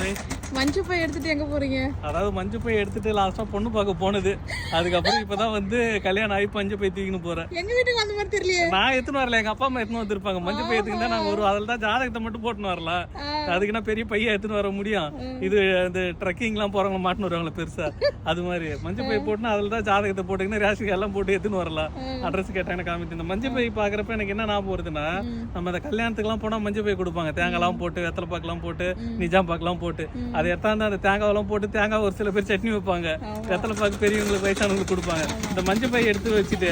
மதுரை. மஞ்சு by எடுத்துட்டு எங்க போறீங்க? அதாவது மஞ்சு பை எடுத்துட்டு லாஸ்டா பொண்ணு பார்க்க போனது. அதுக்கப்புறம் இப்பதான் வந்து கல்யாணம் ஆகி மஞ்சு பை தூக்கின்னு போறேன். எங்க வீட்டுக்கு அந்த மாதிரி தெரியலையே. நான் எடுத்துன்னு வரல, எங்க அப்பா அம்மா எடுத்துன்னு வந்திருப்பாங்க. மஞ்சு பை எடுத்துக்கிட்டு தான் நாங்க ஒரு அதில் தான் ஜாதகத்தை மட்டும் போட்டுன்னு வரலாம். அதுக்குன்னா பெரிய பையன் எடுத்துன்னு வர முடியும். இது இந்த ட்ரக்கிங்லாம் போறவங்க மாட்டின்னு வருவாங்களே பெருசா, அது மாதிரி மஞ்சு பை போட்டுனா அதில் தான் ஜாதகத்தை போட்டுக்கின்னு ரேஷன் எல்லாம் போட்டு எடுத்துன்னு வரலாம். அட்ரஸ் கேட்டாங்க காமிச்சு. இந்த மஞ்சு பை பாக்குறப்ப எனக்கு என்ன ஞாபகம் வருதுன்னா, நம்ம இந்த கல்யாணத்துக்குலாம் போனா மஞ்சள் பை கொடுப்பாங்க. தேங்காய்லாம் போட்டு வெத்தலை பாக்கெல்லாம் போட்டு நிஜாம் பாக்கெல்லாம் போட்டு அதை எடுத்தாந்து அந்த தேங்காவெல்லாம் போட்டு தேங்காய் ஒரு சில பேர் சட்னி வைப்பாங்க. வெத்தலை பாக்கு பெரியவங்களுக்கு வயசானவங்களுக்கு கொடுப்பாங்க. இந்த மஞ்சள் பை எடுத்து வச்சுட்டு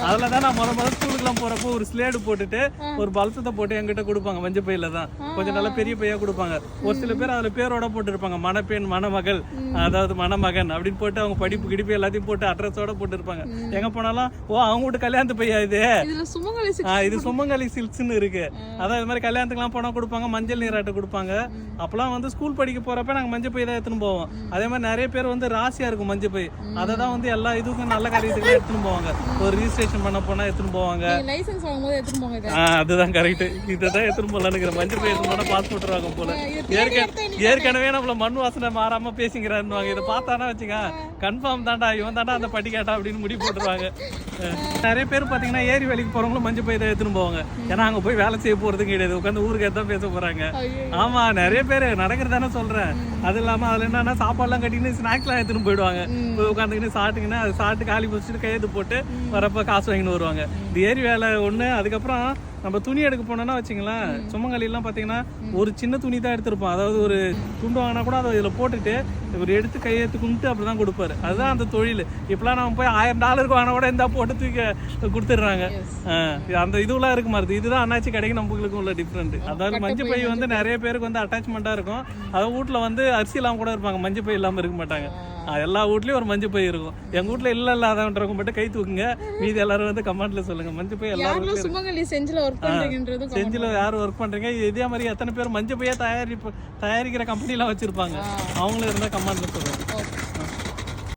அதுல தான் நான் முதல்ல ஸ்கூலுக்குலாம் போறப்போ ஒரு ஸ்லேடு போட்டுட்டு ஒரு பல்சத்தை போட்டு என்கிட்ட கொடுப்பாங்க. மஞ்சள் பையில தான் கொஞ்சம் நல்லா பெரிய பையா கொடுப்பாங்க. ஒரு சில பேர் அதுல பேரோட போட்டு இருப்பாங்க. மணப்பெண், மணமகள், அதாவது மணமகன் அப்படின்னு போட்டு அவங்க படிப்பு கிடிப்பு எல்லாத்தையும் போட்டு அட்ரஸோட போட்டு இருப்பாங்க. எங்க போனாலும் அவங்க வீட்டு கல்யாணத்து பையா இது இது சுமங்கலி சில்க்ஸ்ன்னு இருக்கு. அதாவது இது மாதிரி கல்யாணத்துக்குலாம் போனா கொடுப்பாங்க. மஞ்சள் நீராட்டு கொடுப்பாங்க. அப்பெல்லாம் வந்து ஸ்கூல் படிக்க போறப்ப நாங்க மஞ்சள் பை தான் எடுத்துன்னு போவோம். அதே மாதிரி நிறைய பேர் வந்து ராசியா இருக்கும் மஞ்சள் பை. அதை தான் வந்து எல்லா இதுக்கும் நல்ல காரியத்துக்கு எடுத்துன்னு போவாங்க. ஒரு ரிஜிஸ்ட்ரேஷன் பண்ண போனா எடுத்துன்னு போவாங்க. லைசென்ஸ் வாங்கும்போது எடுத்துன்னு போவாங்க. அதுதான் கரெக்ட். இதுதான் எடுத்துன்னு போலான்னு மஞ்சள் பை எடுத்துன்னு போனா பாஸ்போர்ட் வாங்க போல. ஏற்கனவே நம்மள மண் வாசனை மாறாம பேசிக்கிறான்னு இதை பார்த்தானா வச்சுங்க கன்ஃபார்ம் தாண்டா இவன் தாண்டா அந்த பட்டி கேட்டா அப்படின்னு முடிவு போட்டுருவாங்க. நிறைய பேர் பாத்தீங்கன்னா ஏரி வேலைக்கு போறவங்களும் மஞ்சள் பை தான் எடுத்துன்னு போவாங்க. ஏன்னா அங்க போய் வேலை செய்ய போறது கிடையாது, உட்காந்து ஊருக்கு தான் பேச போறாங்க. ஆமா, நிறைய பேர் நடக்கிறதானே சொல்றேன். அது இல்லாம அதுல என்னன்னா சாப்பாடுலாம் கட்டிக்கின்னு ஸ்நாக்ஸ்லாம் எடுத்துன்னு போயிடுவாங்க. போய் உட்காந்துக்கின்னு சாப்பிட்டுக்கின்னு அது சாப்பிட்டு காலி பிடிச்சிட்டு கையெழுத்து போட்டு வரப்ப காசு வாங்கின்னு வருவாங்க. இந்த ஏரி வேலை ஒண்ணு. அதுக்கப்புறம் நம்ம துணி எடுக்க போனோம்னா வச்சுங்களேன், சுமங்கலிலாம் பார்த்தீங்கன்னா ஒரு சின்ன துணி தான் எடுத்திருப்போம். அதாவது ஒரு துண்டு வாங்கினா கூட அதை இதில் போட்டுட்டு இவர் எடுத்து கையெழுத்து கும்பிட்டு அப்படி தான் கொடுப்பாரு. அதுதான் அந்த தொழில். இப்பெல்லாம் நம்ம போய் $1000 வாங்கினா கூட இந்த போட்டு தூக்கி கொடுத்துட்றாங்க. அந்த இதுவெல்லாம் இருக்கு மாதிரி. இதுதான் அண்ணாச்சி கடைக்கு நம்மளுக்கும் உள்ள டிஃப்ரெண்ட். அதாவது மஞ்சள் பை வந்து நிறைய பேருக்கு வந்து அட்டாச்மெண்ட்டாக இருக்கும். அதை வீட்டில் வந்து அரிசி இல்லாமல் கூட இருப்பாங்க, மஞ்சள் பை இல்லாமல் இருக்க மாட்டாங்க. எல்லா வீட்லயும் ஒரு மஞ்சள் பை இருக்கும். எங்க வீட்டுல இல்லாதவன்றவங்க மட்டும் கை தூக்குங்க, மீதி எல்லாரும் வந்து கமெண்ட்ல சொல்லுங்க. மஞ்சள் பை எல்லாரும் செஞ்சில யாரும் ஒர்க் பண்றீங்க, இதே மாதிரி எத்தனை பேர் மஞ்சள் பையா தயாரிக்கிற கம்பெனி எல்லாம் வச்சிருப்பாங்க, அவங்களும் இருந்தா கமெண்ட்ல சொல்லுங்க.